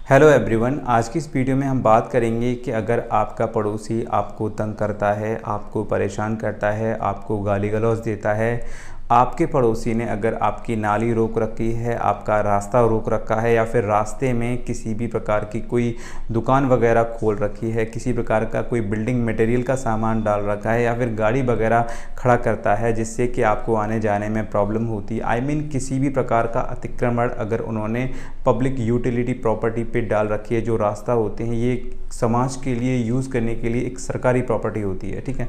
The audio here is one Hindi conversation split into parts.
हेलो एवरीवन, आज की इस वीडियो में हम बात करेंगे कि अगर आपका पड़ोसी आपको तंग करता है, आपको परेशान करता है, आपको गाली गलौज देता है, आपके पड़ोसी ने अगर आपकी नाली रोक रखी है, आपका रास्ता रोक रखा है या फिर रास्ते में किसी भी प्रकार की कोई दुकान वगैरह खोल रखी है, किसी प्रकार का कोई बिल्डिंग मटेरियल का सामान डाल रखा है या फिर गाड़ी वगैरह खड़ा करता है जिससे कि आपको आने जाने में प्रॉब्लम होती है। किसी भी प्रकार का अतिक्रमण अगर उन्होंने पब्लिक यूटिलिटी प्रॉपर्टी पे डाल रखी है, जो रास्ता होते हैं ये समाज के लिए यूज़ करने के लिए एक सरकारी प्रॉपर्टी होती है, ठीक है।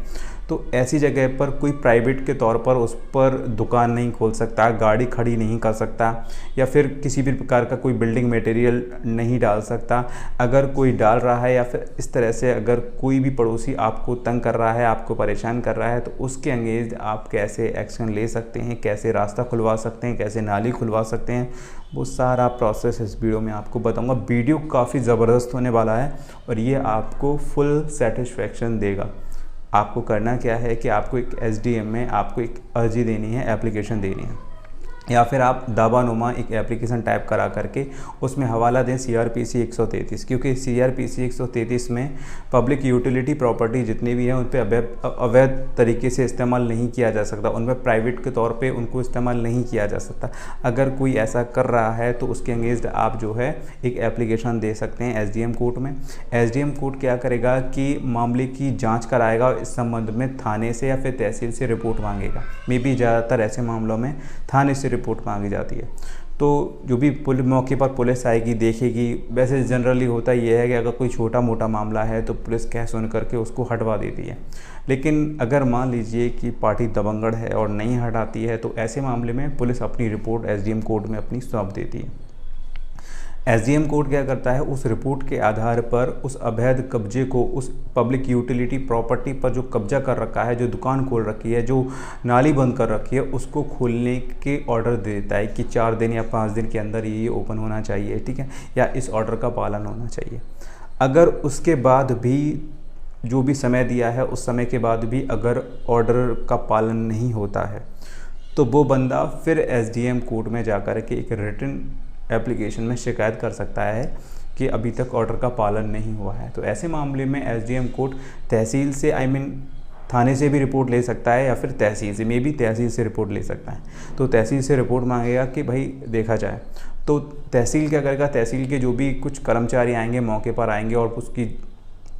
तो ऐसी जगह पर कोई प्राइवेट के तौर पर उस पर दुकान नहीं खोल सकता, गाड़ी खड़ी नहीं कर सकता या फिर किसी भी प्रकार का कोई बिल्डिंग मटेरियल नहीं डाल सकता। अगर कोई डाल रहा है या फिर इस तरह से अगर कोई भी पड़ोसी आपको तंग कर रहा है, आपको परेशान कर रहा है, तो उसके अगेंस्ट आप कैसे एक्शन ले सकते हैं, कैसे रास्ता खुलवा सकते हैं, कैसे नाली खुलवा सकते हैं, वो सारा प्रोसेस इस वीडियो में आपको बताऊंगा। वीडियो काफ़ी ज़बरदस्त होने वाला है और ये आपको फुल सेटिस्फेक्शन देगा। आपको करना क्या है कि आपको एक एसडीएम में आपको एक अर्जी देनी है, एप्लीकेशन देनी है, या फिर आप दावानुमा एक एप्लीकेशन टाइप करा करके उसमें हवाला दें CRPC 133, क्योंकि CRPC 133 में पब्लिक यूटिलिटी प्रॉपर्टी जितनी भी हैं उन पर अवैध तरीके से इस्तेमाल नहीं किया जा सकता, उन पर प्राइवेट के तौर पे उनको इस्तेमाल नहीं किया जा सकता। अगर कोई ऐसा कर रहा है तो उसके अगेंस्ट आप जो है एक एप्लीकेशन दे सकते हैं SDM कोर्ट में। SDM कोर्ट क्या करेगा कि मामले की जाँच कराएगा और इस संबंध में थाने से या फिर तहसील से रिपोर्ट मांगेगा। मे बी ज़्यादातर ऐसे मामलों में थाने से रिपोर्ट मांगी जाती है। तो जो भी मौके पर पुलिस आएगी, देखेगी। वैसे जनरली होता ये है कि अगर कोई छोटा मोटा मामला है तो पुलिस कह सुन करके उसको हटवा देती है, लेकिन अगर मान लीजिए कि पार्टी दबंगड़ है और नहीं हटाती है तो ऐसे मामले में पुलिस अपनी रिपोर्ट SDM कोर्ट में अपनी सौंप देती है। SDM कोर्ट क्या करता है, उस रिपोर्ट के आधार पर उस अवैध कब्जे को, उस पब्लिक यूटिलिटी प्रॉपर्टी पर जो कब्जा कर रखा है, जो दुकान खोल रखी है, जो नाली बंद कर रखी है, उसको खोलने के ऑर्डर दे देता है कि 4 दिन या 5 दिन के अंदर ये ओपन होना चाहिए, ठीक है, या इस ऑर्डर का पालन होना चाहिए। अगर उसके बाद भी जो भी समय दिया है उस समय के बाद भी अगर ऑर्डर का पालन नहीं होता है तो वो बंदा फिर SDM कोर्ट में जाकर के एक रिटन एप्लीकेशन में शिकायत कर सकता है कि अभी तक ऑर्डर का पालन नहीं हुआ है। तो ऐसे मामले में SDM कोर्ट तहसील से थाने से भी रिपोर्ट ले सकता है या फिर तहसील से, मे बी तहसील से रिपोर्ट ले सकता है। तो तहसील से रिपोर्ट मांगेगा कि भाई देखा जाए। तो तहसील क्या करेगा, तहसील के जो भी कुछ कर्मचारी आएंगे, मौके पर आएंगे और उसकी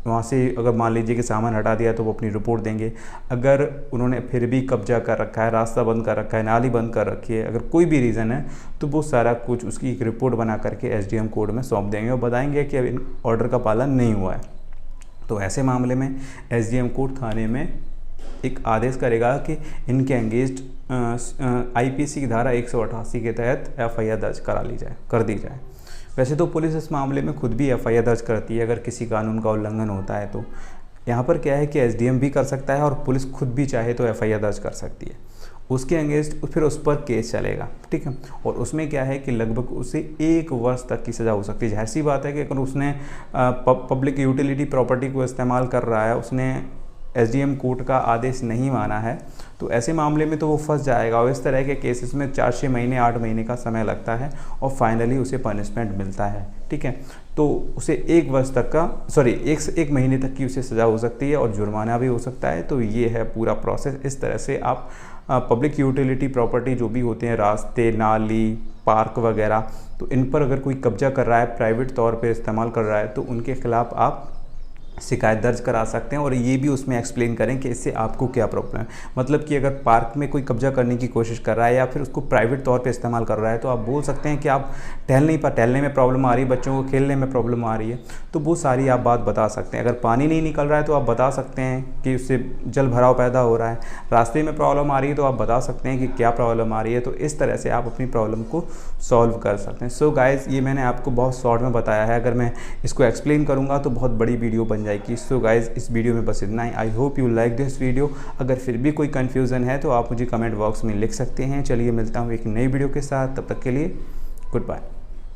वहाँ से अगर मान लीजिए कि सामान हटा दिया तो वो अपनी रिपोर्ट देंगे। अगर उन्होंने फिर भी कब्जा कर रखा है, रास्ता बंद कर रखा है, नाली बंद कर रखी है, अगर कोई भी रीज़न है तो वो सारा कुछ उसकी एक रिपोर्ट बना करके SDM कोर्ट में सौंप देंगे और बताएंगे कि अब इन ऑर्डर का पालन नहीं हुआ है। तो ऐसे मामले में SDM कोर्ट थाने में एक आदेश करेगा कि इनके अगेंस्ट IPC की धारा 188 के तहत FIR दर्ज कर दी जाए। वैसे तो पुलिस इस मामले में खुद भी FIR दर्ज करती है अगर किसी कानून का उल्लंघन होता है। तो यहाँ पर क्या है कि SDM भी कर सकता है और पुलिस खुद भी चाहे तो FIR दर्ज कर सकती है। उसके अगेंस्ट फिर उस पर केस चलेगा, ठीक है। और उसमें क्या है कि लगभग उसे 1 वर्ष तक की सज़ा हो सकती है। जाहिर सी बात है कि अगर उसने पब्लिक यूटिलिटी प्रॉपर्टी को इस्तेमाल कर रहा है, उसने SDM कोर्ट का आदेश नहीं माना है, तो ऐसे मामले में तो वो फंस जाएगा। और इस तरह के केसेस में 4-6 महीने 8 महीने का समय लगता है और फाइनली उसे पनिशमेंट मिलता है, ठीक है। तो उसे 1 वर्ष तक का 1 महीने तक की उसे सज़ा हो सकती है और जुर्माना भी हो सकता है। तो ये है पूरा प्रोसेस। इस तरह से आप पब्लिक यूटिलिटी प्रॉपर्टी जो भी होते हैं, रास्ते, नाली, पार्क वगैरह, तो इन पर अगर कोई कब्जा कर रहा है, प्राइवेट तौर पर इस्तेमाल कर रहा है, तो उनके खिलाफ़ आप शिकायत दर्ज करा सकते हैं। और ये भी उसमें एक्सप्लेन करें कि इससे आपको क्या प्रॉब्लम है। मतलब कि अगर पार्क में कोई कब्जा करने की कोशिश कर रहा है या फिर उसको प्राइवेट तौर पे इस्तेमाल कर रहा है, तो आप बोल सकते हैं कि आप टहलने में प्रॉब्लम आ रही है, बच्चों को खेलने में प्रॉब्लम आ रही है, तो वो सारी आप बात बता सकते हैं। अगर पानी नहीं निकल रहा है तो आप बता सकते हैं कि उससे जल भराव पैदा हो रहा है। रास्ते में प्रॉब्लम आ रही है तो आप बता सकते हैं कि क्या प्रॉब्लम आ रही है। तो इस तरह से आप अपनी प्रॉब्लम को सॉल्व कर सकते हैं। सो गाइज़, ये मैंने आपको बहुत शॉर्ट में बताया है। अगर मैं इसको एक्सप्लेन करूँगा तो बहुत बड़ी वीडियो बन जाएगी। सो गाइज़, इस वीडियो में बस इतना ही। I hope you like this video. अगर फिर भी कोई कन्फ्यूज़न है तो आप मुझे कमेंट बॉक्स में लिख सकते हैं। चलिए मिलता हूँ एक नई वीडियो के साथ, तब तक के लिए गुड बाय।